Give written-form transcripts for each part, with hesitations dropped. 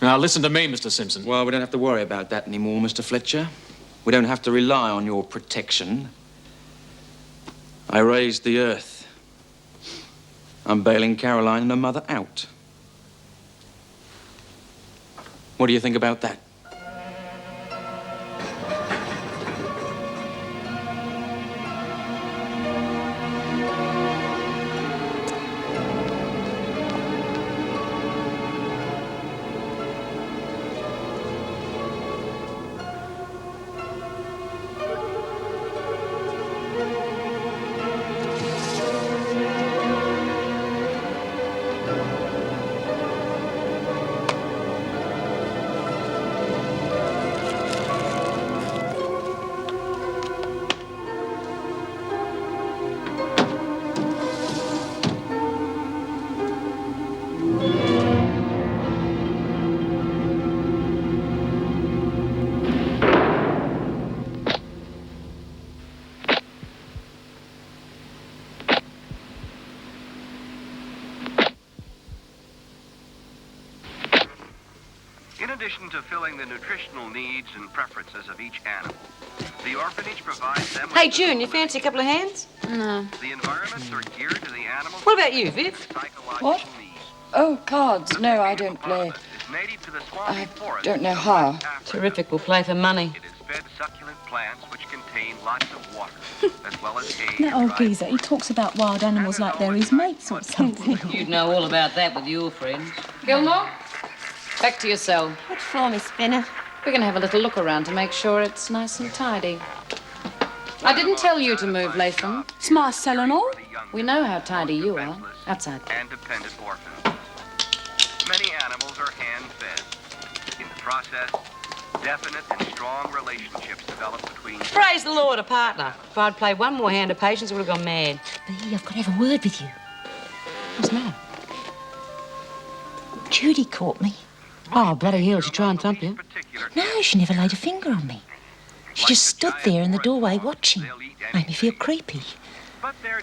Now, listen to me, Mr. Simpson. Well, we don't have to worry about that anymore, Mr. Fletcher. We don't have to rely on your protection. I raised the earth. I'm bailing Caroline and her mother out. What do you think about that? In addition to filling the nutritional needs and preferences of each animal, the orphanage provides them with... Hey, June, you fancy a couple of hands? No. The environments are geared to the animals... What about you, Viv? What? Oh, cards. No, I don't play. I don't know how. Terrific. We'll play for money. It is fed succulent plants which contain lots of water, as well as hay. That old geezer, he talks about wild animals like they're his mates or something. You'd know all about that with your friends. Gilmore, back to your cell. What for, Miss Bennet? We're going to have a little look around to make sure it's nice and tidy. I didn't tell you to move, Latham. It's my cell and all. We know how tidy you are. Outside. And dependent orphans. Many animals are hand-fed. In the process, definite and strong relationships develop between... Praise the Lord, a partner. If I'd played one more hand of patience, I would have gone mad. Bea, I've got to have a word with you. What's the matter? Judy caught me. Oh, bloody hell, she try and thump you? No, she never laid a finger on me. She just stood there in the doorway watching. Made me feel creepy.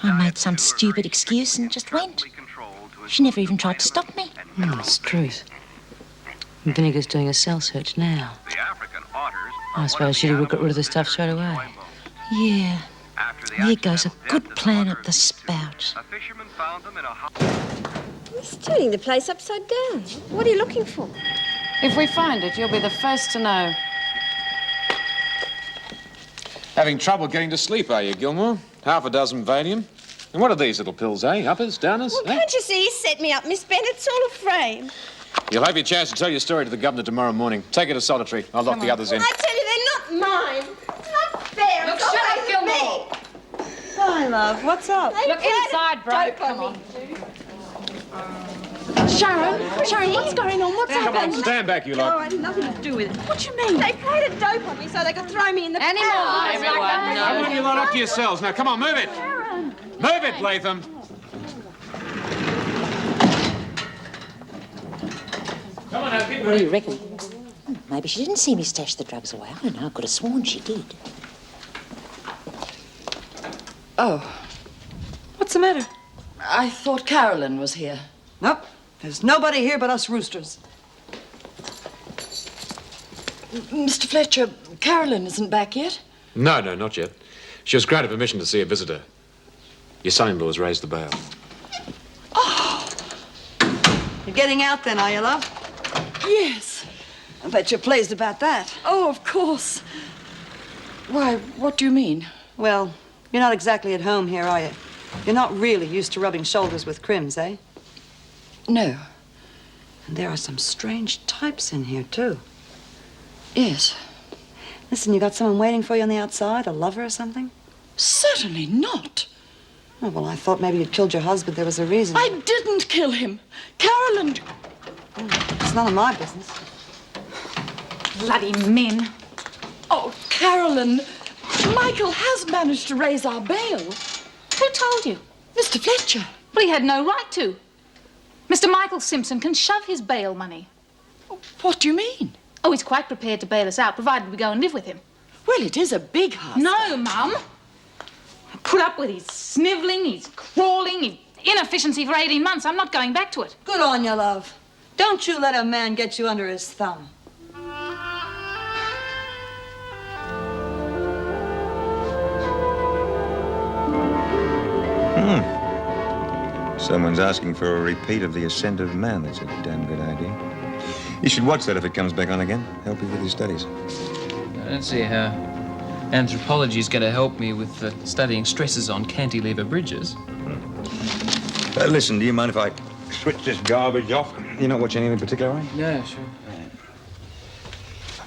I made some stupid excuse and just went. She never even tried to stop me. It's truth. And Vinegar's doing a cell search now. I suppose Judy will get rid of the stuff straight away. Yeah. There goes a good plan up the spout. He's turning the place upside down. What are you looking for? If we find it, you'll be the first to know. Having trouble getting to sleep, are you, Gilmore? Half a dozen Valium. And what are these little pills, eh? Uppers, downers? Well, can't you see he set me up, Miss Bennet? It's all a frame. You'll have your chance to tell your story to the governor tomorrow morning. Take her to solitary. I'll lock the others in. I tell you, they're not mine. It's not fair. Look, It's shut all up, Gilmore. me. Hi, love. What's up? Look inside, bro. Come on. Sharon, what's going on? What's happened? Stand back, you Oh, lot. I had nothing to do with it. What do you mean? They played a dope on me so they could throw me in the Any more? power. Everyone I want knows. you lot up to yourselves. Now, come on, move it. Move it, Latham. Come on now, keep What do you reckon? Maybe she didn't see me stash the drugs away. I don't know. I could have sworn she did. Oh. What's the matter? I thought Carolyn was here. Nope. There's nobody here but us roosters. Mr. Fletcher, Carolyn isn't back yet. No, not yet. She was granted permission to see a visitor. Your son-in-law has raised the bail. You're getting out then, are you, love? Yes. I bet you're pleased about that. Oh, of course. Why, what do you mean? Well, you're not exactly at home here, are you? You're not really used to rubbing shoulders with crims, eh? No. And there are some strange types in here, too. Yes. Listen, you got someone waiting for you on the outside, a lover or something? Certainly not. Oh, well, I thought maybe you'd killed your husband. There was a reason. I didn't kill him. Carolyn... It's none of my business. Bloody men. Oh, Carolyn, Michael has managed to raise our bail. Who told you? Mr. Fletcher. Well, he had no right to. Mr. Michael Simpson can shove his bail money. What do you mean? Oh, he's quite prepared to bail us out, provided we go and live with him. Well, it is a big house. No, Mum. I put up with his snivelling, his crawling, his inefficiency for 18 months. I'm not going back to it. Good on you, love. Don't you let a man get you under his thumb. Someone's asking for a repeat of The Ascent of Man. That's a damn good idea. You should watch that if it comes back on again. Help you with your studies. I don't see how anthropology is going to help me with studying stresses on cantilever bridges. Listen, do you mind if I switch this garbage off? You're not watching anything particular, are you? Yeah, sure.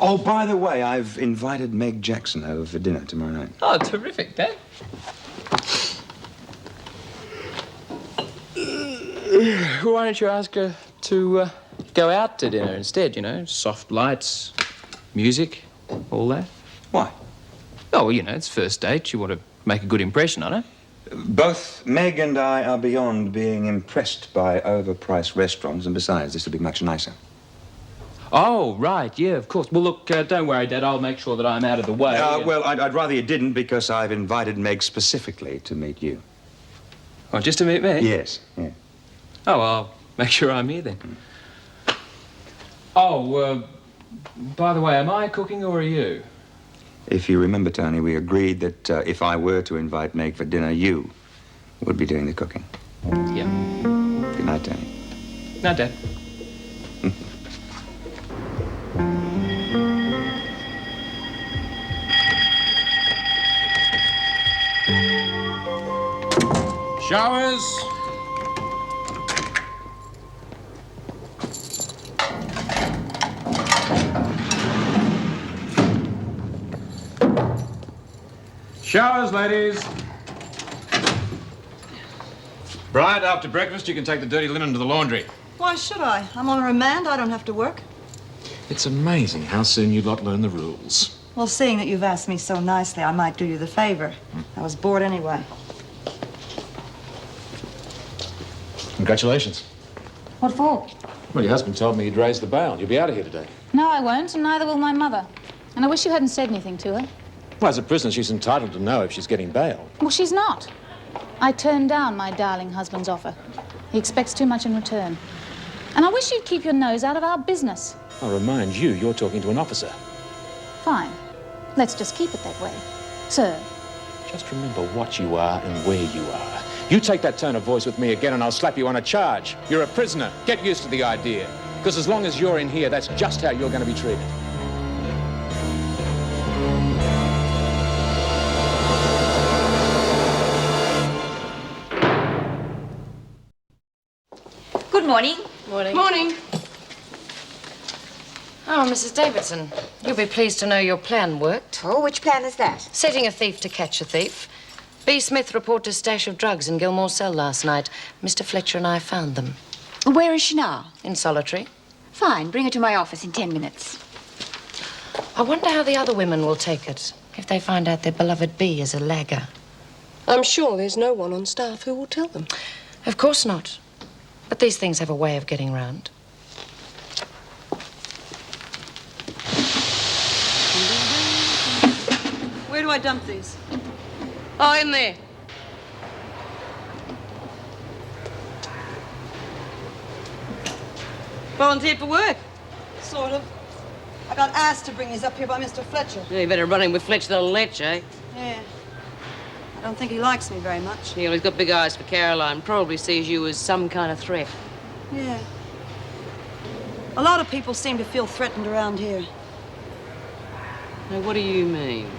Oh, by the way, I've invited Meg Jackson over for dinner tomorrow night. Oh, terrific, Dad. Why don't you ask her to go out to dinner instead, you know? Soft lights, music, all that. Why? Oh, well, you know, it's first date. You want to make a good impression on her. Both Meg and I are beyond being impressed by overpriced restaurants, and besides, this will be much nicer. Oh, right, yeah, of course. Well, look, don't worry, Dad. I'll make sure that I'm out of the way. Well, I'd rather you didn't, because I've invited Meg specifically to meet you. Oh, just to meet me? Yes, yeah. Oh, I'll make sure I'm here then. Oh, by the way, am I cooking or are you? If you remember, Tony, we agreed that if I were to invite Meg for dinner, you would be doing the cooking. Yeah. Good night, Tony. Night, Dad. Showers. Showers, ladies. Right, after breakfast, you can take the dirty linen to the laundry. Why should I? I'm on remand. I don't have to work. It's amazing how soon you lot learn the rules. Well, seeing that you've asked me so nicely, I might do you the favor. I was bored anyway. Congratulations. What for? Well, your husband told me he'd raised the bail. You'll be out of here today. No, I won't, and neither will my mother. And I wish you hadn't said anything to her. Well, as a prisoner, she's entitled to know if she's getting bail. Well, she's not. I turned down my darling husband's offer. He expects too much in return. And I wish you'd keep your nose out of our business. I'll remind you, you're talking to an officer. Fine. Let's just keep it that way. Sir. Just remember what you are and where you are. You take that tone of voice with me again and I'll slap you on a charge. You're a prisoner. Get used to the idea. Because as long as you're in here, that's just how you're going to be treated. Good morning. Morning. Morning. Oh, Mrs. Davidson, you'll be pleased to know your plan worked. Oh, which plan is that? Setting a thief to catch a thief. B. Smith reported a stash of drugs in Gilmore's cell last night. Mr. Fletcher and I found them. Where is she now? In solitary. Fine. Bring her to my office in 10 minutes. I wonder how the other women will take it if they find out their beloved B is a lagger. I'm sure there's no one on staff who will tell them. Of course not. But these things have a way of getting round. Where do I dump these? Oh, in there. Volunteered for work. Sort of. I got asked to bring these up here by Mr. Fletcher. Yeah, you better run in with Fletcher, they'll let you, eh? Yeah. I don't think he likes me very much. Yeah, well, he's got big eyes for Caroline. Probably sees you as some kind of threat. Yeah. A lot of people seem to feel threatened around here. Now, what do you mean?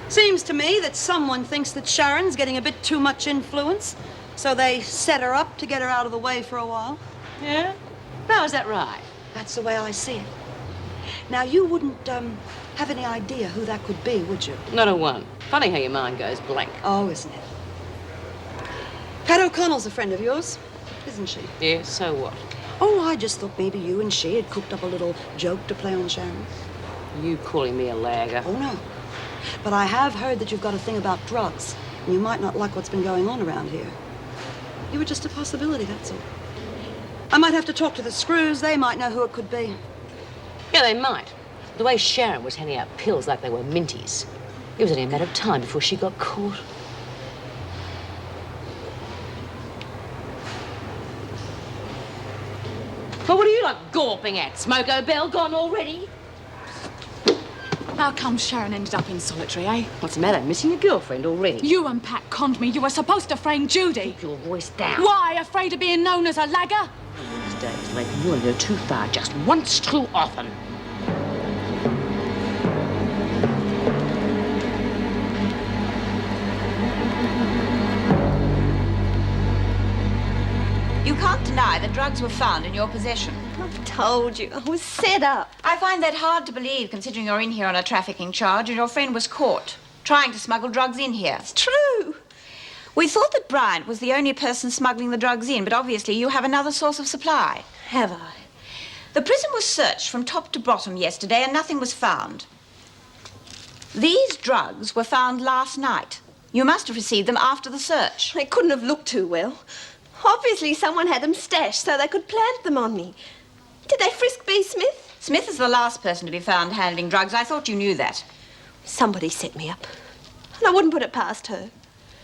Seems to me that someone thinks that Sharon's getting a bit too much influence, so they set her up to get her out of the way for a while. Yeah? Now, is that right? That's the way I see it. Now, you wouldn't, have any idea who that could be, would you? Not a one. Funny how your mind goes blank. Oh, isn't it? Pat O'Connell's a friend of yours, isn't she? Yeah, so what? Oh, I just thought maybe you and she had cooked up a little joke to play on Sharon. You calling me a lagger? Oh, no. But I have heard that you've got a thing about drugs, and you might not like what's been going on around here. You were just a possibility, that's all. I might have to talk to the Screws. They might know who it could be. Yeah, they might. The way Sharon was handing out pills like they were minties, it was only a matter of time before she got caught. But what are you like gawping at? Smoko Bell gone already? How come Sharon ended up in solitary, eh? What's the matter? Missing your girlfriend already? You and Pat conned me. You were supposed to frame Judy. Keep your voice down. Why? Afraid of being known as a lagger? These days, mate, you and go too far just once too often. You can't deny that drugs were found in your possession. I've told you. I was set up. I find that hard to believe, considering you're in here on a trafficking charge and your friend was caught trying to smuggle drugs in here. It's true. We thought that Bryant was the only person smuggling the drugs in, but obviously you have another source of supply. Have I? The prison was searched from top to bottom yesterday and nothing was found. These drugs were found last night. You must have received them after the search. They couldn't have looked too well. Obviously someone had them stashed so they could plant them on me. Did they frisk B. Smith? Smith is the last person to be found handling drugs. I thought you knew that. Somebody set me up. And I wouldn't put it past her.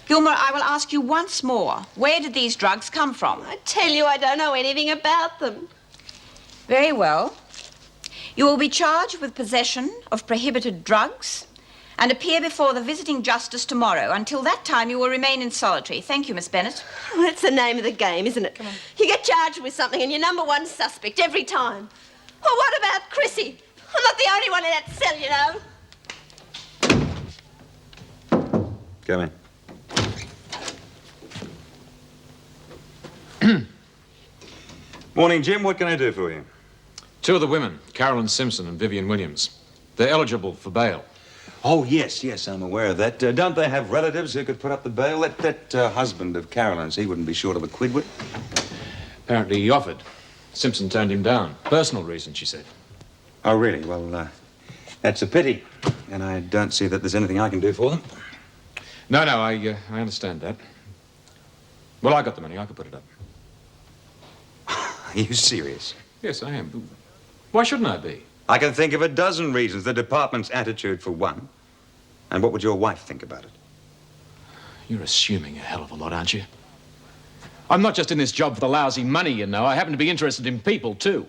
Gilmore, I will ask you once more. Where did these drugs come from? I tell you, I don't know anything about them. Very well. You will be charged with possession of prohibited drugs and appear before the visiting justice tomorrow. Until that time, you will remain in solitary. Thank you, Miss Bennett. Well, that's the name of the game, isn't it? You get charged with something and you're number one suspect every time. Well, what about Chrissy? I'm not the only one in that cell, you know. Come in. Morning, Jim. What can I do for you? Two of the women, Carolyn Simpson and Vivian Williams. They're eligible for bail. Oh, yes, I'm aware of that. Don't they have relatives who could put up the bail? That husband of Carolyn's, he wouldn't be short of a quid, would he? Apparently he offered. Simpson turned him down. Personal reason, she said. Oh, really? Well, that's a pity. And I don't see that there's anything I can do for them. No, I understand that. Well, I got the money. I could put it up. Are you serious? Yes, I am. Why shouldn't I be? I can think of a dozen reasons. The department's attitude, for one. And what would your wife think about it? You're assuming a hell of a lot, aren't you? I'm not just in this job for the lousy money, you know. I happen to be interested in people, too.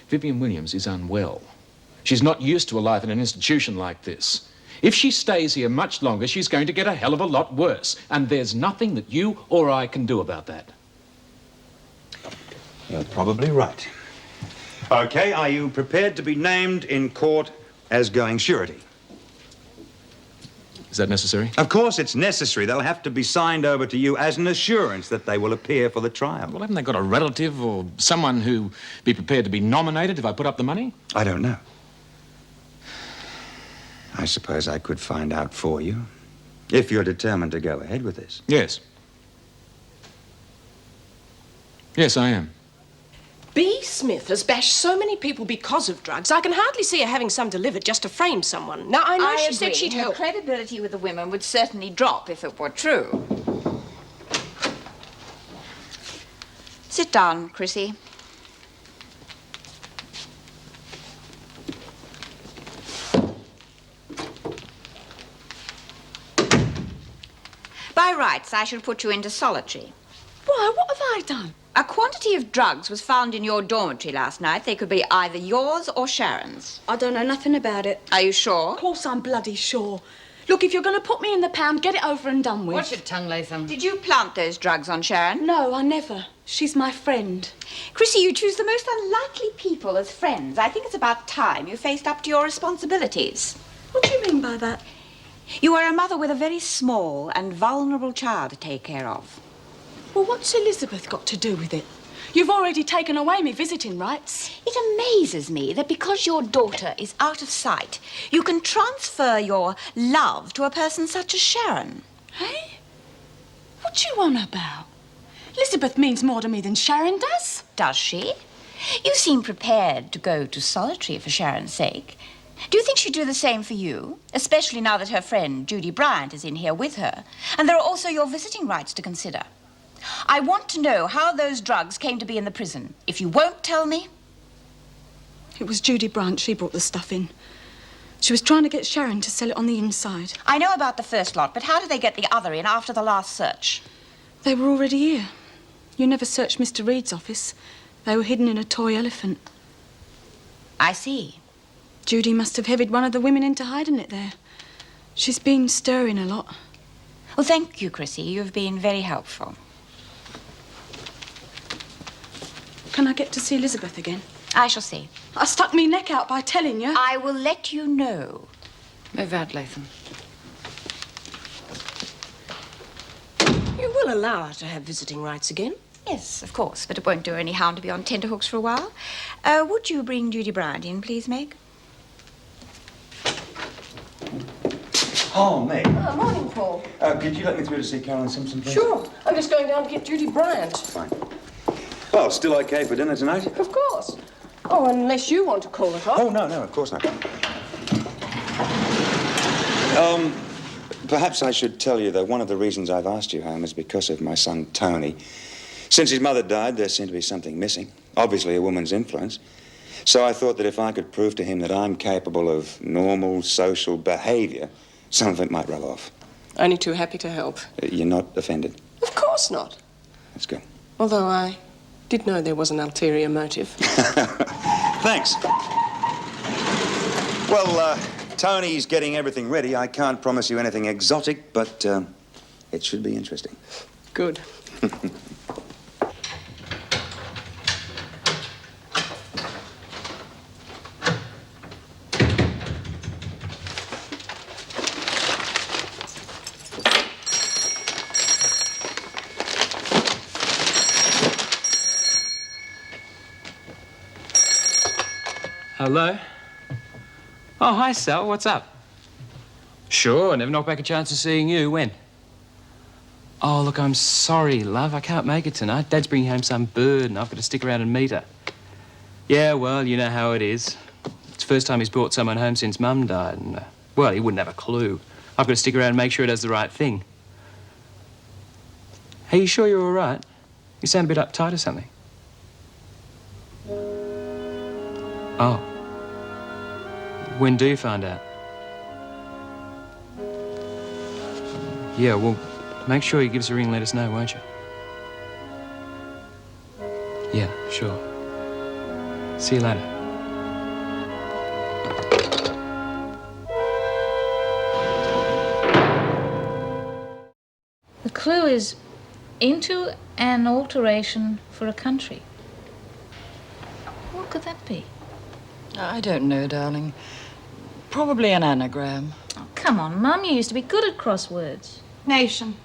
Vivian Williams is unwell. She's not used to a life in an institution like this. If she stays here much longer, she's going to get a hell of a lot worse. And there's nothing that you or I can do about that. You're probably right. Okay, are you prepared to be named in court as going surety? Is that necessary? Of course it's necessary. They'll have to be signed over to you as an assurance that they will appear for the trial. Well, haven't they got a relative or someone who'd be prepared to be nominated if I put up the money? I don't know. I suppose I could find out for you, if you're determined to go ahead with this. Yes. Yes, I am. B. Smith has bashed so many people because of drugs, I can hardly see her having some delivered just to frame someone. Now, I know she said she'd Her help. credibility with the women would certainly drop if it were true. Sit down, Chrissy. By rights, I should put you into solitary. Why, what have I done? A quantity of drugs was found in your dormitory last night. They could be either yours or Sharon's. I don't know nothing about it. Are you sure? Of course I'm bloody sure. Look, if you're going to put me in the pound, get it over and done with. Watch your tongue, Latham. Did you plant those drugs on Sharon? No, I never. She's my friend. Chrissy, you choose the most unlikely people as friends. I think it's about time you faced up to your responsibilities. What do you mean by that? You are a mother with a very small and vulnerable child to take care of. Well, what's Elizabeth got to do with it? You've already taken away me visiting rights. It amazes me that because your daughter is out of sight, you can transfer your love to a person such as Sharon. Hey? What you on about? Elizabeth means more to me than Sharon does. Does she? You seem prepared to go to solitary for Sharon's sake. Do you think she'd do the same for you? Especially now that her friend, Judy Bryant, is in here with her. And there are also your visiting rights to consider. I want to know how those drugs came to be in the prison. If you won't tell me... It was Judy Bryant. She brought the stuff in. She was trying to get Sharon to sell it on the inside. I know about the first lot, but how did they get the other in after the last search? They were already here. You never searched Mr. Reed's office. They were hidden in a toy elephant. I see. Judy must have heavied one of the women into hiding it there. She's been stirring a lot. Well, thank you, Chrissy. You've been very helpful. Can I get to see Elizabeth again? I shall see. I stuck me neck out by telling you. I will let you know. Move out, Latham. You will allow her to have visiting rights again? Yes, of course, but it won't do any harm to be on tenterhooks for a while. Would you bring Judy Bryant in, please, Meg? Oh, Meg. Oh, morning, Paul. Could you let me through to see Carolyn Simpson, please? Sure. I'm just going down to get Judy Bryant. Fine. Well, still okay for dinner tonight? Of course. Oh, unless you want to call it off. Oh, no, of course not. Perhaps I should tell you that one of the reasons I've asked you home is because of my son, Tony. Since his mother died, there seemed to be something missing. Obviously, a woman's influence. So I thought that if I could prove to him that I'm capable of normal social behavior, some of it might rub off. Only too happy to help. You're not offended? Of course not. That's good. Although I did know there was an ulterior motive. Thanks. Well, Tony's getting everything ready. I can't promise you anything exotic, but it should be interesting. Good. Hello? Oh, hi, Sal. What's up? Sure, never knocked back a chance of seeing you. When? Oh, look, I'm sorry, love. I can't make it tonight. Dad's bringing home some bird and I've got to stick around and meet her. Yeah, well, you know how it is. It's the first time he's brought someone home since Mum died and, well, he wouldn't have a clue. I've got to stick around and make sure he does the right thing. Hey, you sure you're all right? You sound a bit uptight or something. Oh. When do you find out? Yeah, well, make sure you give us a ring and let us know, won't you? Yeah, sure. See you later. The clue is into an alteration for a country. What could that be? I don't know, darling. Probably an anagram. Oh, come on, Mum. You used to be good at crosswords. Nation.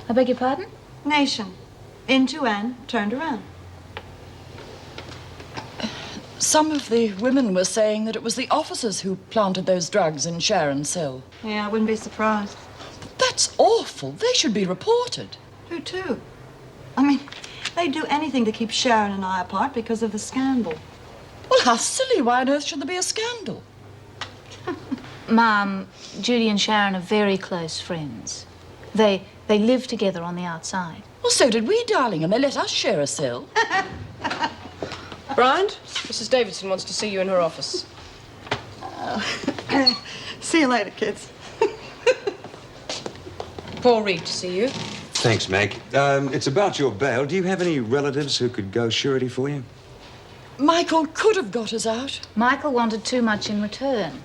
I beg your pardon? Nation. Into and turned around. Some of the women were saying that it was the officers who planted those drugs in Sharon's cell. Yeah, I wouldn't be surprised. But that's awful. They should be reported. Who to? I mean, they'd do anything to keep Sharon and I apart because of the scandal. Well, how silly. Why on earth should there be a scandal? Mum, Judy and Sharon are very close friends. They live together on the outside. Well, so did we, darling, and they let us share a cell. Bryant, Mrs. Davidson wants to see you in her office. See you later, kids. Paul Reed to see you. Thanks, Meg. It's about your bail. Do you have any relatives who could go surety for you? Michael could have got us out. Michael wanted too much in return.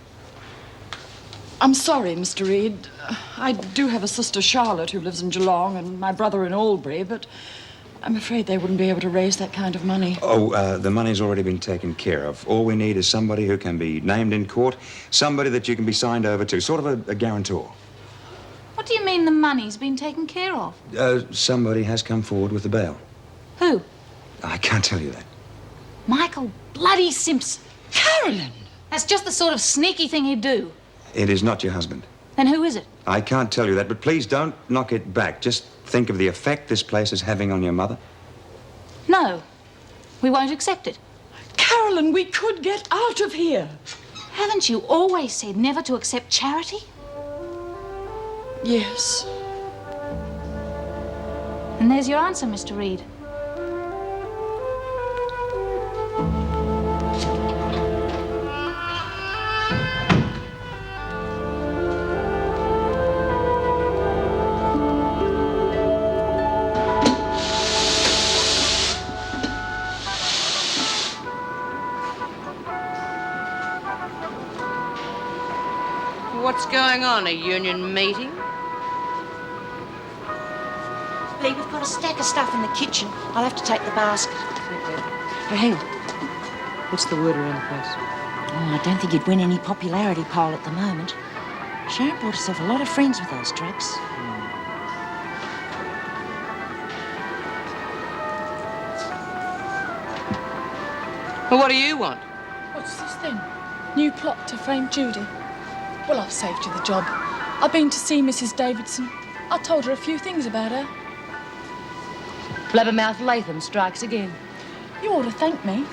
I'm sorry, Mr. Reed. I do have a sister, Charlotte, who lives in Geelong, and my brother in Albury, but I'm afraid they wouldn't be able to raise that kind of money. Oh, the money's already been taken care of. All we need is somebody who can be named in court, somebody that you can be signed over to, sort of a guarantor. What do you mean the money's been taken care of? Somebody has come forward with the bail. Who? I can't tell you that. Michael bloody Simpson. Carolyn! That's just the sort of sneaky thing he'd do. It is not your husband. Then who is it? I can't tell you that, but please don't knock it back. Just think of the effect this place is having on your mother. No, we won't accept it. Carolyn, we could get out of here. Haven't you always said never to accept charity? Yes. And there's your answer, Mr. Reed. What's going on? A union meeting? Lee, we've got a stack of stuff in the kitchen. I'll have to take the basket. Hey, hang on. What's the word around the place? Oh, I don't think you'd win any popularity poll at the moment. Sharon bought herself a lot of friends with those drugs. Well, what do you want? What's this then? New plot to frame Judy? Well, I've saved you the job. I've been to see Mrs. Davidson. I told her a few things about her. Blabbermouth Latham strikes again. You ought to thank me.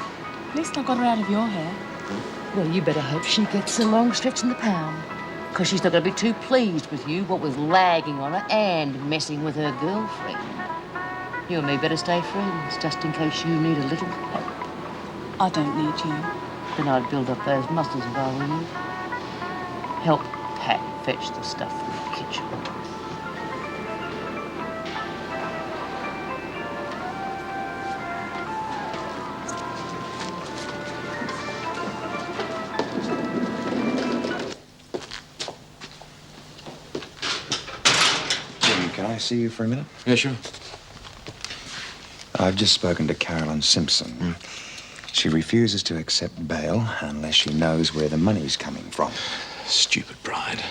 At least I got her out of your hair. Well, you better hope she gets a long stretch in the pound. Because she's not going to be too pleased with you, what with lagging on her and messing with her girlfriend. You and me better stay friends, just in case you need a little help. I don't need you. Then I'd build up those muscles if I were you. Help Pat fetch the stuff from the kitchen. Jim, can I see you for a minute? Yeah, sure. I've just spoken to Carolyn Simpson. She refuses to accept bail unless she knows where the money's coming from. Stupid bride.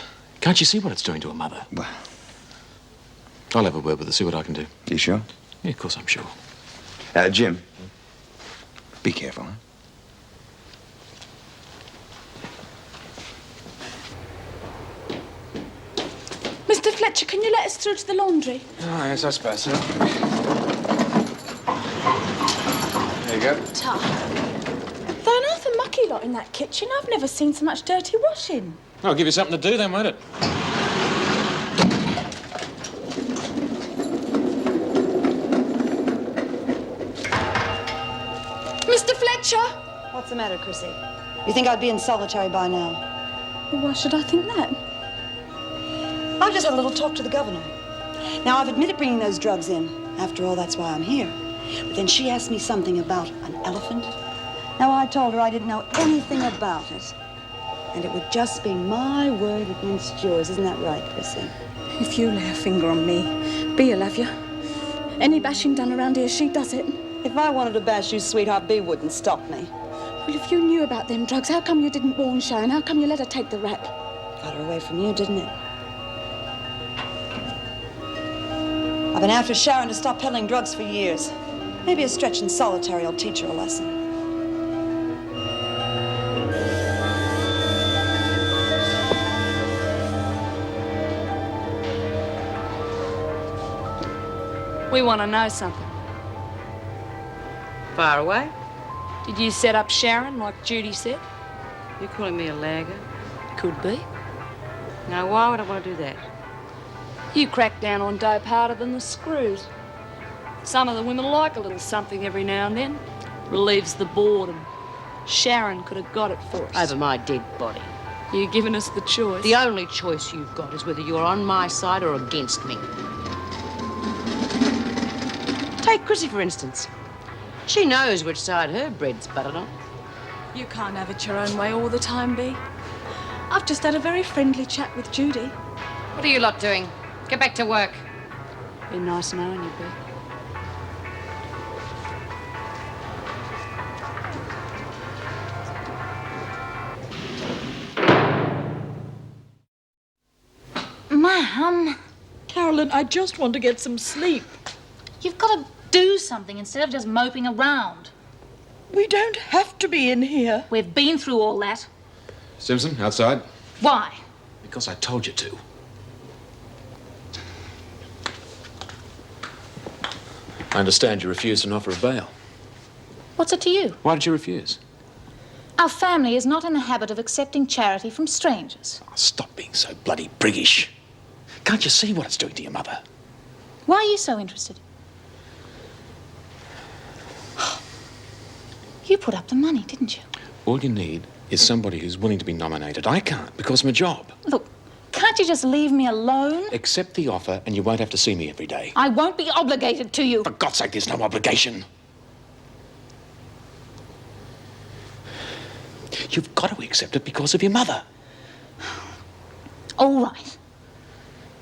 Can't you see what it's doing to a mother? Well, I'll have a word with her, see what I can do. you sure? Yeah, of course I'm sure. Jim, be careful, huh? Mr. Fletcher, can you let us through to the laundry? Oh, yes, I suppose so. There you go. Tough. They're an earth and mucky lot in that kitchen. I've never seen so much dirty washing. I'll give you something to do then, won't it? Mr. Fletcher! What's the matter, Chrissy? You think I'd be in solitary by now? Well, why should I think that? I've just had a little talk to the governor. Now, I've admitted bringing those drugs in. After all, that's why I'm here. But then she asked me something about an elephant. Now, I told her I didn't know anything about it. And it would just be my word against yours. Isn't that right, Chrissy? If you lay a finger on me, Bea will have you. Any bashing done around here, she does it. If I wanted to bash you, sweetheart, Bea wouldn't stop me. Well, if you knew about them drugs, how come you didn't warn Sharon? How come you let her take the rap? Got her away from you, didn't it? I've been after Sharon to stop peddling drugs for years. Maybe a stretch in solitary will teach her a lesson. We want to know something. Far away? Did you set up Sharon like Judy said? You calling me a lagger? Could be. Now, why would I want to do that? You crack down on dope harder than the screws. Some of the women like a little something every now and then. Relieves the boredom. Sharon could have got it for us. Over my dead body. You're giving us the choice. The only choice you've got is whether you're on my side or against me. Take Chrissy, for instance. She knows which side her bread's buttered on. You can't have it your own way all the time, Bea. I've just had a very friendly chat with Judy. What are you lot doing? Get back to work. Been nice knowing you, Bea. Ma'am. Carolyn, I just want to get some sleep. You've got to do something instead of just moping around. We don't have to be in here. We've been through all that. Simpson, outside. Why? Because I told you to. I understand you refused an offer of bail. What's it to you? Why did you refuse? Our family is not in the habit of accepting charity from strangers. Oh, stop being so bloody priggish. Can't you see what it's doing to your mother? Why are you so interested? You put up the money, didn't you? All you need is somebody who's willing to be nominated. I can't, because of my job. Look, can't you just leave me alone? Accept the offer and you won't have to see me every day. I won't be obligated to you. For God's sake, there's no obligation. You've got to accept it because of your mother. All right.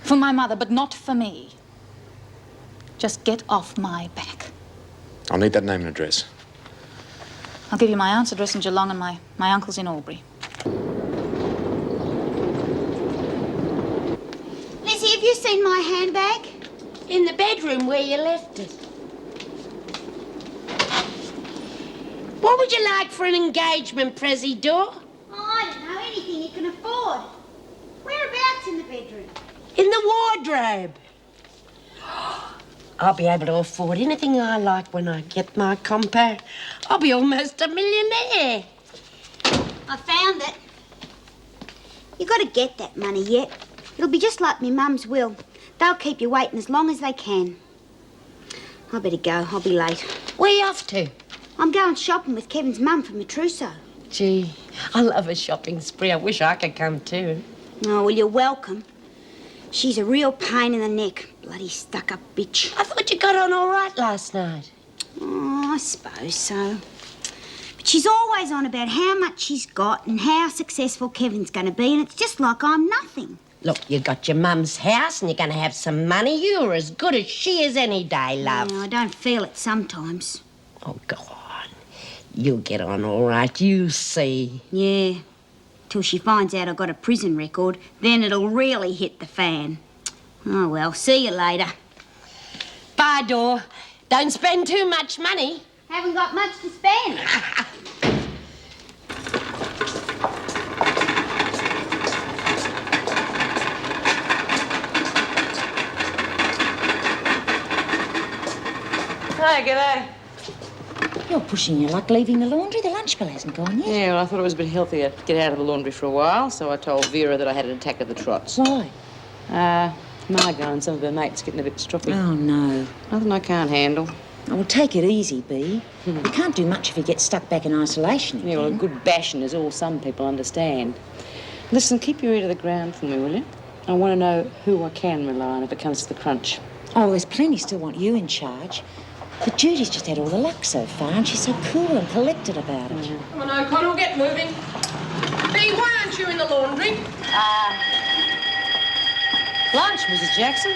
For my mother, but not for me. Just get off my back. I'll need that name and address. I'll give you my aunt's address in Geelong and my uncle's in Albury. Lizzie, have you seen my handbag? In the bedroom where you left it. What would you like for an engagement, Prezi Door? Oh, I don't know, anything you can afford. Whereabouts in the bedroom? In the wardrobe. I'll be able to afford anything I like when I get my compact. I'll be almost a millionaire. I found it. You got to get that money yet. It'll be just like me mum's will. They'll keep you waiting as long as they can. I better go. I'll be late. Where you off to? I'm going shopping with Kevin's mum from the trousseau. Gee, I love a shopping spree. I wish I could come too. Oh, well, you're welcome. She's a real pain in the neck. Bloody stuck-up bitch. I thought you got on all right last night. Oh, I suppose so. But she's always on about how much she's got and how successful Kevin's going to be, and it's just like I'm nothing. Look, you got your mum's house and you're going to have some money. You're as good as she is any day, love. No, I don't feel it sometimes. Oh, go on. You'll get on all right. You see. Yeah. Till she finds out I've got a prison record, then it'll really hit the fan. Oh, well, see you later. Bye, Dor. Don't spend too much money. Haven't got much to spend. Hi, g'day. You're pushing your luck leaving the laundry. The lunch bell hasn't gone yet. Yeah, well, I thought it was a bit healthier to get out of the laundry for a while, so I told Vera that I had an attack of the trots. Why? Margot and some of her mates getting a bit stroppy. Oh, no. Nothing I can't handle. Oh, well, take it easy, Bea. You can't do much if you get stuck back in isolation again. Yeah, well, a good bashing is all some people understand. Listen, keep your ear to the ground for me, will you? I want to know who I can rely on if it comes to the crunch. Oh, there's plenty still want you in charge. But Judy's just had all the luck so far, and she's so cool and collected about it. Yeah. Come on, O'Connell, get moving. Bea, why aren't you in the laundry? Lunch, Mrs. Jackson.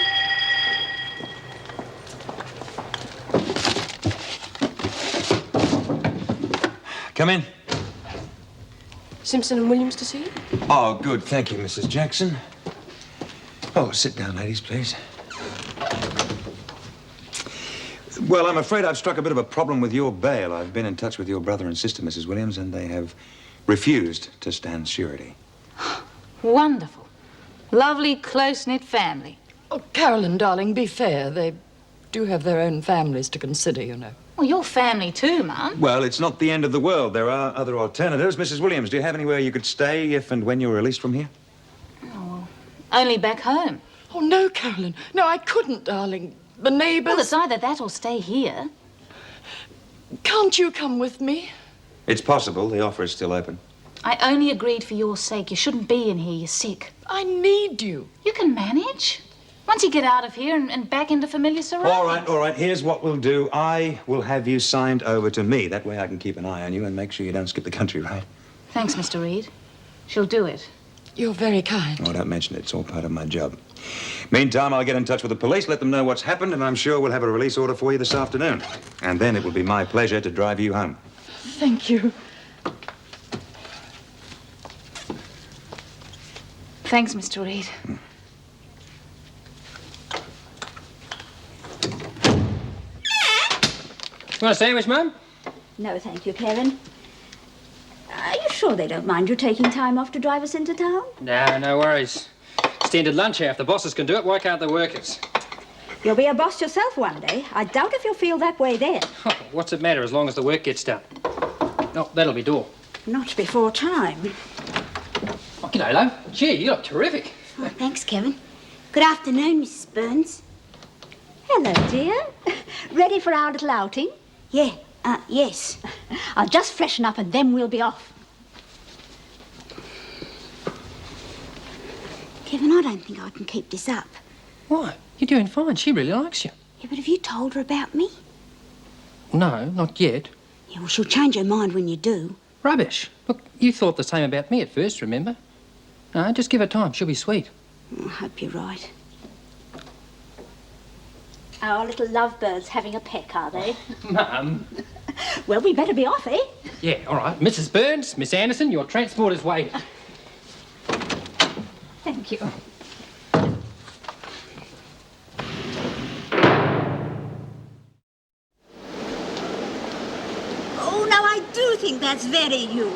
Come in. Simpson and Williams to see you? Oh, good. Thank you, Mrs. Jackson. Oh, sit down, ladies, please. Well, I'm afraid I've struck a bit of a problem with your bail. I've been in touch with your brother and sister, Mrs. Williams, and they have refused to stand surety. Wonderful. Lovely, close-knit family. Oh, Carolyn, darling, be fair. They do have their own families to consider, you know. Well, your family too, Mum. Well, it's not the end of the world. There are other alternatives. Mrs. Williams, do you have anywhere you could stay if and when you're released from here? Oh, only back home. Oh, no, Carolyn. No, I couldn't, darling. The neighbours... Well, it's either that or stay here. Can't you come with me? It's possible. The offer is still open. I only agreed for your sake. You shouldn't be in here. You're sick. I need you. You can manage. Once you get out of here and back into familiar surroundings. All right. Here's what we'll do. I will have you signed over to me. That way I can keep an eye on you and make sure you don't skip the country, right? Thanks, Mr. Reed. She'll do it. You're very kind. Oh, don't mention it. It's all part of my job. Meantime, I'll get in touch with the police, let them know what's happened, and I'm sure we'll have a release order for you this afternoon. And then it will be my pleasure to drive you home. Thank you. Thanks, Mr. Reed. Want a sandwich, Mum? No, thank you, Kevin. Are you sure they don't mind you taking time off to drive us into town? No worries. Standard lunch hour. If the bosses can do it, why can't the workers? You'll be a boss yourself one day. I doubt if you'll feel that way then. Oh, what's it matter as long as the work gets done? Oh, that'll be Dor. Not before time. Oh, g'day, love. Gee, you look terrific. Oh, thanks, Kevin. Good afternoon, Mrs. Burns. Hello, dear. Ready for our little outing? Yeah, yes. I'll just freshen up and then we'll be off. Kevin, I don't think I can keep this up. Why? You're doing fine. She really likes you. Yeah, but have you told her about me? No, not yet. Yeah, well, she'll change her mind when you do. Rubbish. Look, you thought the same about me at first, remember? No, just give her time. She'll be sweet. I hope you're right. Our little lovebirds having a peck, are they? Mum. Well, we better be off, eh? Yeah, all right. Mrs. Burns, Miss Anderson, your transport is waiting. Thank you. Oh, now I do think that's very you.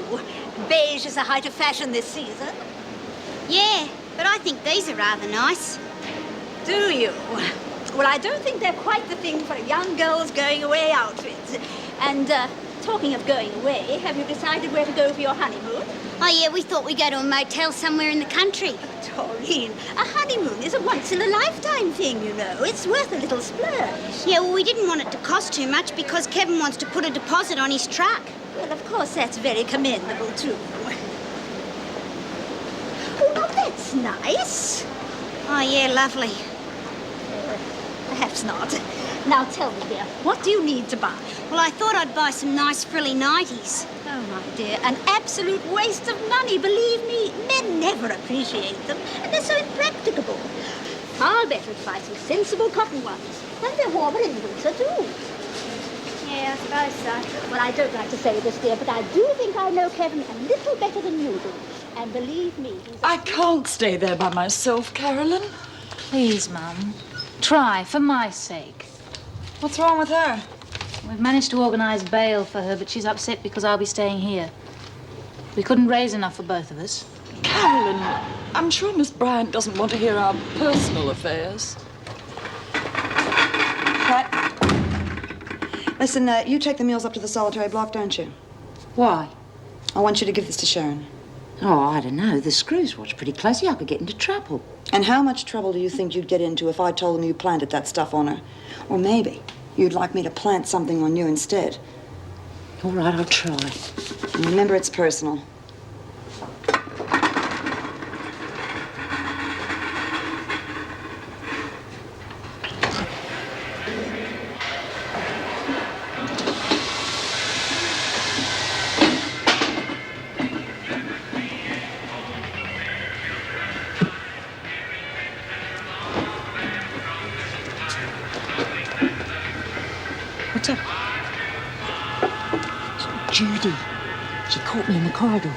Beige is the height of fashion this season. Yeah, but I think these are rather nice. Do you? Well, I don't think they're quite the thing for young girls going away outfits. And, talking of going away, have you decided where to go for your honeymoon? Oh, yeah, we thought we'd go to a motel somewhere in the country. Doreen, a honeymoon is a once-in-a-lifetime thing, you know. It's worth a little splurge. Yeah, well, we didn't want it to cost too much because Kevin wants to put a deposit on his truck. Well, of course, that's very commendable, too. Oh, now that's nice. Oh, yeah, lovely. Perhaps not. Now tell me, dear, what do you need to buy? Well, I thought I'd buy some nice frilly nighties. Oh, my dear, an absolute waste of money, believe me. Men never appreciate them, and they're so impracticable. Far better to buy some sensible cotton ones. And they're warmer in the winter, too. Yeah, I suppose so. Well, I don't like to say this, dear, but I do think I know Kevin a little better than you do. And believe me, he's... I can't stay there by myself, Carolyn. Please, Mum. Try, for my sake. What's wrong with her? We've managed to organise bail for her, but she's upset because I'll be staying here. We couldn't raise enough for both of us. Carolyn, I'm sure Miss Bryant doesn't want to hear our personal affairs. Pat, listen, you take the meals up to the solitary block, don't you? Why? I want you to give this to Sharon. Oh, I don't know. The screws watch pretty closely. I could get into trouble. And how much trouble do you think you'd get into if I told them you planted that stuff on her? Or maybe you'd like me to plant something on you instead. All right, I'll try. And remember, it's personal. What's up? Judy. She caught me in the corridor.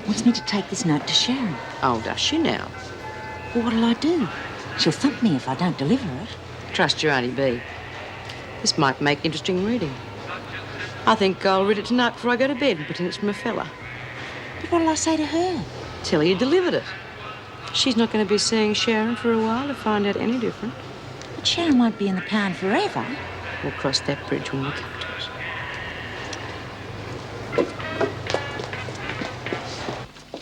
Wants me to take this note to Sharon. Oh, does she now? Well, what'll I do? She'll thump me if I don't deliver it. Trust your Auntie B. This might make interesting reading. I think I'll read it tonight before I go to bed and pretend it's from a fella. But what'll I say to her? Tell her you delivered it. She's not going to be seeing Sharon for a while to find out any different. But Sharon won't be in the pound forever. We'll cross that bridge when we come to it.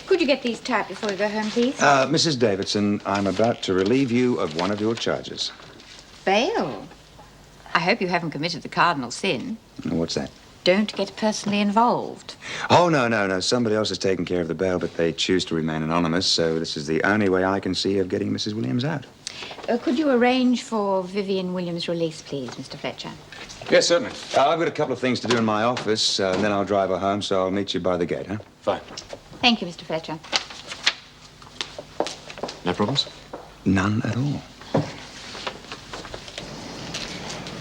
Could you get these typed before we go home, please? Mrs. Davidson, I'm about to relieve you of one of your charges. Bail. I hope you haven't committed the cardinal sin. What's that? Don't get personally involved. Oh, no. Somebody else is taking care of the bail, but they choose to remain anonymous, so this is the only way I can see of getting Mrs. Williams out. Could you arrange for Vivian Williams' release, please, Mr. Fletcher? Yes, certainly. I've got a couple of things to do in my office, and then I'll drive her home, so I'll meet you by the gate, huh? Fine. Thank you, Mr. Fletcher. No problems? None at all.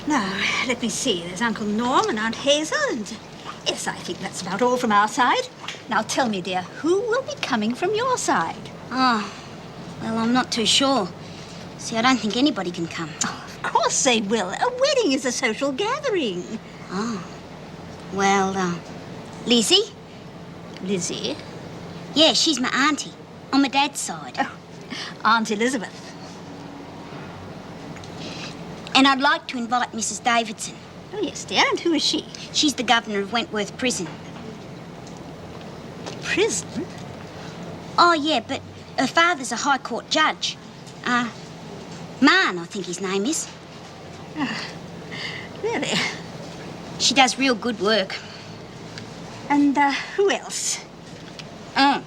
Now, let me see. There's Uncle Norm and Aunt Hazel, and yes, I think that's about all from our side. Now, tell me, dear, who will be coming from your side? Oh, well, I'm not too sure. See, I don't think anybody can come. Oh, of course they will. A wedding is a social gathering. Oh. Well, Lizzie? Lizzie? Yeah, she's my auntie. On my dad's side. Oh, Aunt Elizabeth. And I'd like to invite Mrs. Davidson. Oh, yes, dear. And who is she? She's the governor of Wentworth Prison. Prison? Oh, yeah, but her father's a High Court judge. Marn, I think his name is. Really? She does real good work. And, who else? Well,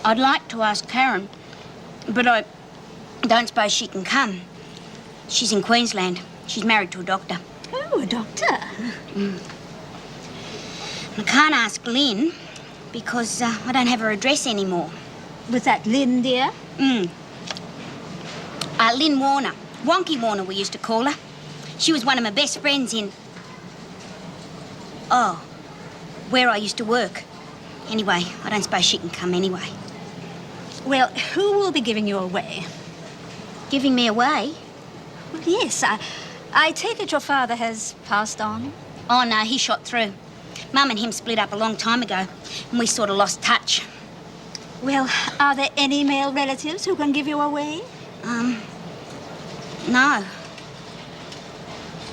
I'd like to ask Karen, but I don't suppose she can come. She's in Queensland. She's married to a doctor. Oh, a doctor? I can't ask Lynn. because I don't have her address anymore. Was that Lynn, dear? Lynn Warner. Wonky Warner, we used to call her. She was one of my best friends in... Oh, where I used to work. Anyway, I don't suppose she can come anyway. Well, who will be giving you away? Giving me away? Well, yes, I take it your father has passed on? Oh, no, he shot through. Mum and him split up a long time ago, and we sort of lost touch. Well, are there any male relatives who can give you away? No.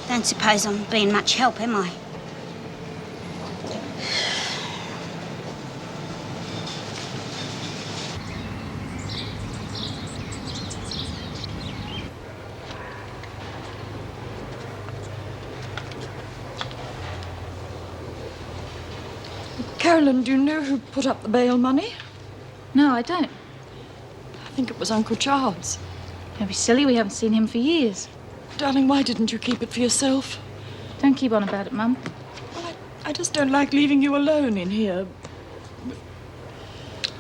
Don't suppose I'm being much help, am I? Carolyn, do you know who put up the bail money? No, I don't. I think it was Uncle Charles. Don't be silly, we haven't seen him for years. Darling, why didn't you keep it for yourself? Don't keep on about it, Mum. Well, I just don't like leaving you alone in here.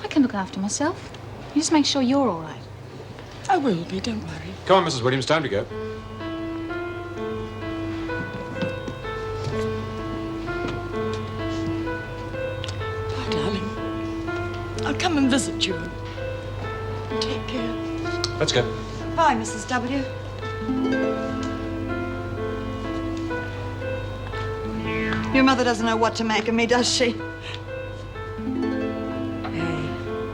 I can look after myself. You just make sure you're all right. I will be, don't worry. Come on, Mrs. Williams, time to go. Bye, darling. I'll come and visit you. Take care. Let's go. Bye, Mrs. W. Your mother doesn't know what to make of me, does she? Hey,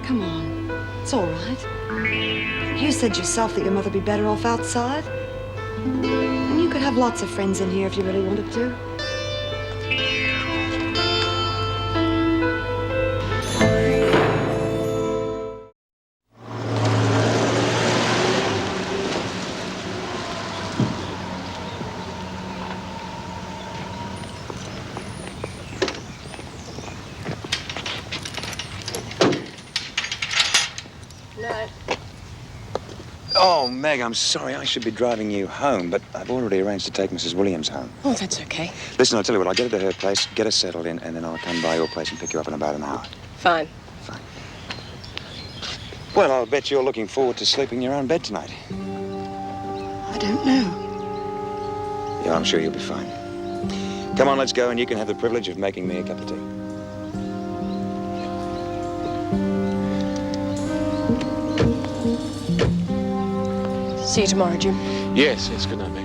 come on. It's all right. You said yourself that your mother'd be better off outside. And you could have lots of friends in here if you really wanted to. Oh, Meg, I'm sorry. I should be driving you home, but I've already arranged to take Mrs. Williams home. Oh, that's okay. Listen, I'll tell you what. I'll get her to her place, get her settled in, and then I'll come by your place and pick you up in about an hour. Fine. Well, I'll bet you're looking forward to sleeping in your own bed tonight. I don't know. Yeah, I'm sure you'll be fine. Come on, let's go, and you can have the privilege of making me a cup of tea. See you tomorrow, Jim. Yes, good night, Meg.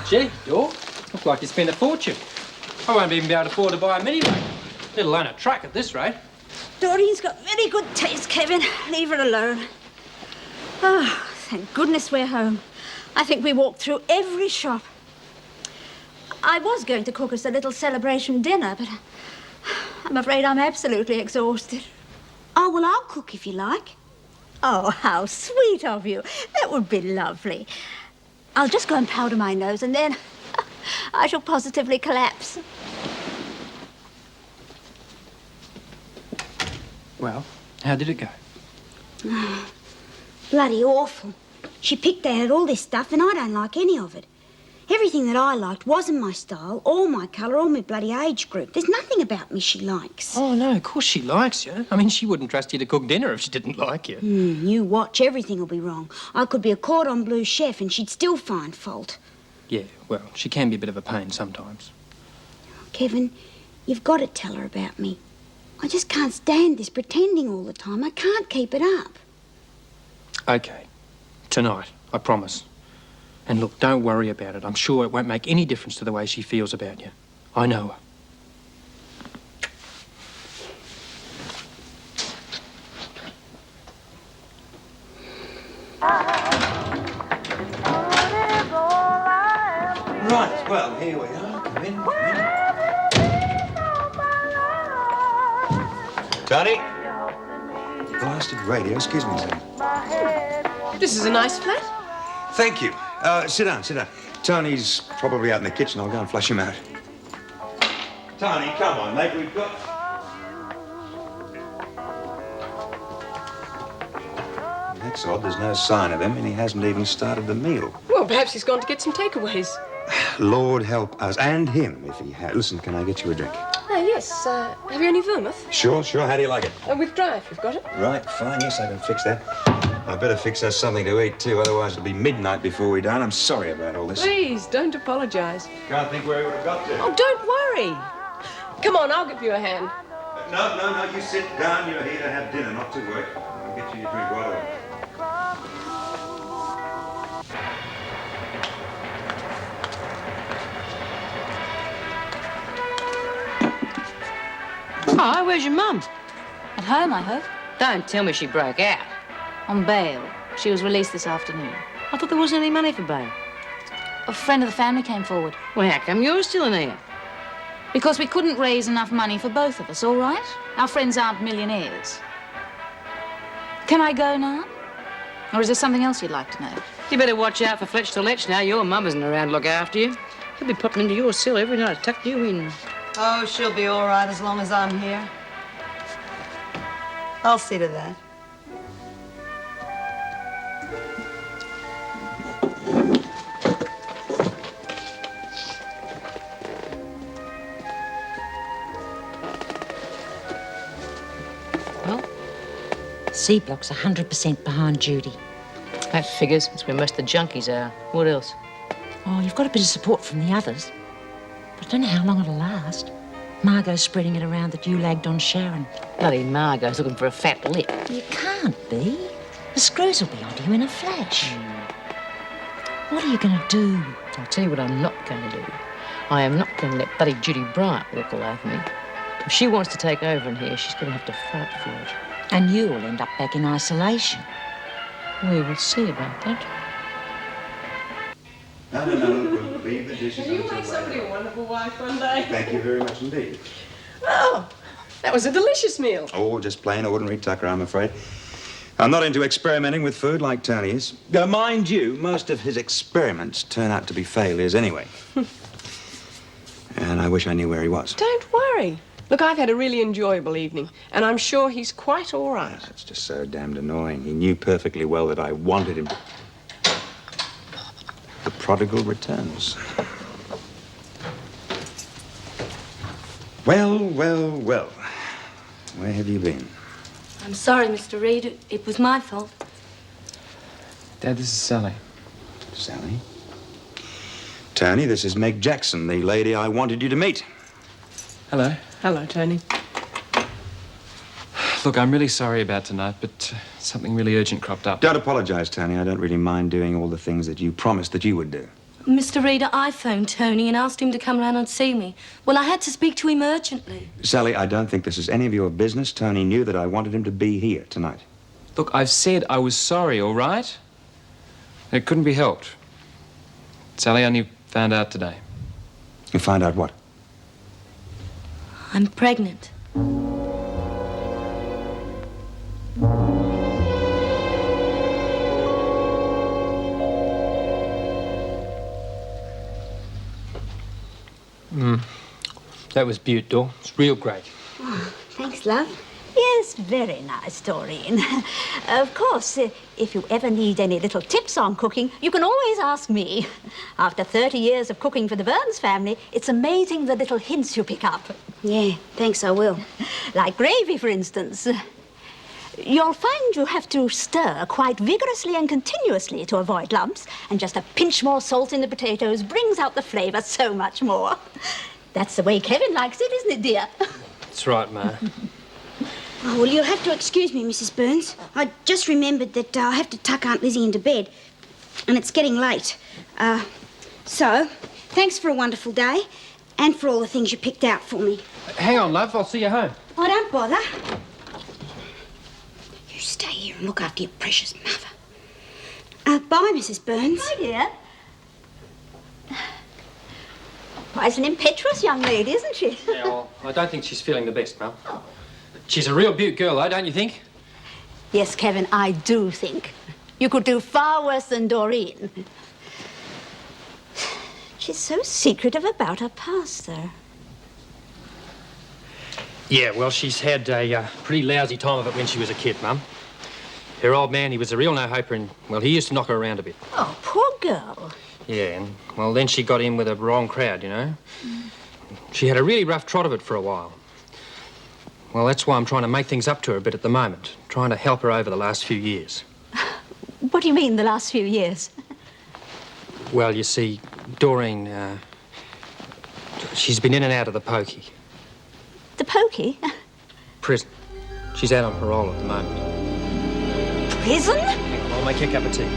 Gee, Dor, look like you spent a fortune. I won't even be able to afford to buy a minivan, let alone a truck at this rate. Doreen's got very good taste, Kevin. Leave her alone. Oh, thank goodness we're home. I think we walked through every shop. I was going to cook us a little celebration dinner, but I'm afraid I'm absolutely exhausted. Oh, well, I'll cook if you like. Oh, how sweet of you. That would be lovely. I'll just go and powder my nose, and then I shall positively collapse. Well, how did it go? Bloody awful. She picked out all this stuff, and I don't like any of it. Everything that I liked wasn't my style, or my colour, or my bloody age group. There's nothing about me she likes. Oh, no, of course she likes you. I mean, she wouldn't trust you to cook dinner if she didn't like you. You watch, everything will be wrong. I could be a cordon bleu chef, and she'd still find fault. Yeah, well, she can be a bit of a pain sometimes. Kevin, you've got to tell her about me. I just can't stand this pretending all the time. I can't keep it up. Okay. Tonight, I promise. And look, don't worry about it. I'm sure it won't make any difference to the way she feels about you. I know her. Right, well, here we are. Come in, come in. Tony? Blasted radio. Excuse me, sir. This is a nice flat. Thank you. Sit down, sit down. Tony's probably out in the kitchen. I'll go and flush him out. Tony, come on, mate. We've got... That's odd. There's no sign of him, and he hasn't even started the meal. Well, perhaps he's gone to get some takeaways. Lord help us, and him, if he had. Listen, can I get you a drink? Oh, yes. Have you any vermouth? Sure. How do you like it? With dry, if you've got it. Right, fine. Yes, I can fix that. I better fix us something to eat, too. Otherwise, it'll be midnight before we dine. I'm sorry about all this. Please, don't apologise. Can't think where he would have got to. Oh, don't worry. Come on, I'll give you a hand. No. You sit down. You're here to have dinner, not to work. I'll get you your drink right away. Oh, where's your mum? At home, I hope. Don't tell me she broke out. On bail. She was released this afternoon. I thought there wasn't any money for bail. A friend of the family came forward. Well, how come you're still in here? Because we couldn't raise enough money for both of us, all right? Our friends aren't millionaires. Can I go now? Or is there something else you'd like to know? You better watch out for Fletch to Letch now. Your mum isn't around to look after you. He'll be popping into your cell every night to tuck you in. Oh, she'll be all right as long as I'm here. I'll see to that. Well, C Block's 100% behind Judy. That figures. It's where most of the junkies are. What else? Oh, you've got a bit of support from the others. But I don't know how long it'll last. Margot's spreading it around that you lagged on Sharon. Bloody Margot's looking for a fat lip. You can't be. The screws will be onto you in a flash. What are you going to do? I'll tell you what I'm not going to do. I am not going to let bloody Judy Bryant walk all over me. If she wants to take over in here, she's going to have to fight for it. And you'll end up back in isolation. We will see about that. No. We'll leave the dishes You until make somebody later. a wonderful wife one day. Thank you very much indeed. Oh, that was a delicious meal. Oh, just plain ordinary tucker, I'm afraid. I'm not into experimenting with food like Tony is. Mind you, most of his experiments turn out to be failures anyway. And I wish I knew where he was. Don't worry. Look, I've had a really enjoyable evening, and I'm sure he's quite all right. It's just so damned annoying. He knew perfectly well that I wanted him to... The prodigal returns. Well. Where have you been? I'm sorry, Mr. Reed. It was my fault. Dad, this is Sally. Sally? Tony, this is Meg Jackson, the lady I wanted you to meet. Hello. Hello, Tony. Look, I'm really sorry about tonight, but something really urgent cropped up. Don't apologize, Tony. I don't really mind doing all the things that you promised that you would do. Mr. Reader, I phoned Tony and asked him to come round and see me. Well, I had to speak to him urgently. Sally, I don't think this is any of your business. Tony knew that I wanted him to be here tonight. Look, I've said I was sorry, all right? It couldn't be helped. Sally only found out today. You find out what? I'm pregnant. That was beaut, Dor. It's real great. Oh, thanks, love. Yes, very nice, Doreen. Of course, if you ever need any little tips on cooking, you can always ask me. After 30 years of cooking for the Burns family, it's amazing the little hints you pick up. Yeah, thanks, I will. Like gravy, for instance. You'll find you have to stir quite vigorously and continuously to avoid lumps, and just a pinch more salt in the potatoes brings out the flavour so much more. That's the way Kevin likes it, isn't it, dear? That's right, Ma. Oh, well, you'll have to excuse me, Mrs. Burns. I just remembered that I have to tuck Aunt Lizzie into bed, and it's getting late. So, thanks for a wonderful day, and for all the things you picked out for me. Hang on, love. I'll see you home. Oh, don't bother. You stay here and look after your precious mother. Bye, Mrs. Burns. Hi, dear. Quite an impetuous young lady, isn't she? Yeah, well, I don't think she's feeling the best, Mum. She's a real beaut girl, though, don't you think? Yes, Kevin, I do think. You could do far worse than Doreen. She's so secretive about her past, though. Yeah, well, she's had a pretty lousy time of it when she was a kid, Mum. Her old man, he was a real no-hoper and, well, he used to knock her around a bit. Oh, poor girl. Yeah, and, well, then she got in with a wrong crowd, you know. She had a really rough trot of it for a while. Well, that's why I'm trying to make things up to her a bit at the moment, trying to help her over the last few years. What do you mean, the last few years? Well, you see, Doreen, she's been in and out of the pokey. The pokey? Prison. She's out on parole at the moment. Prison? Hang on, I'll make you a cup of tea.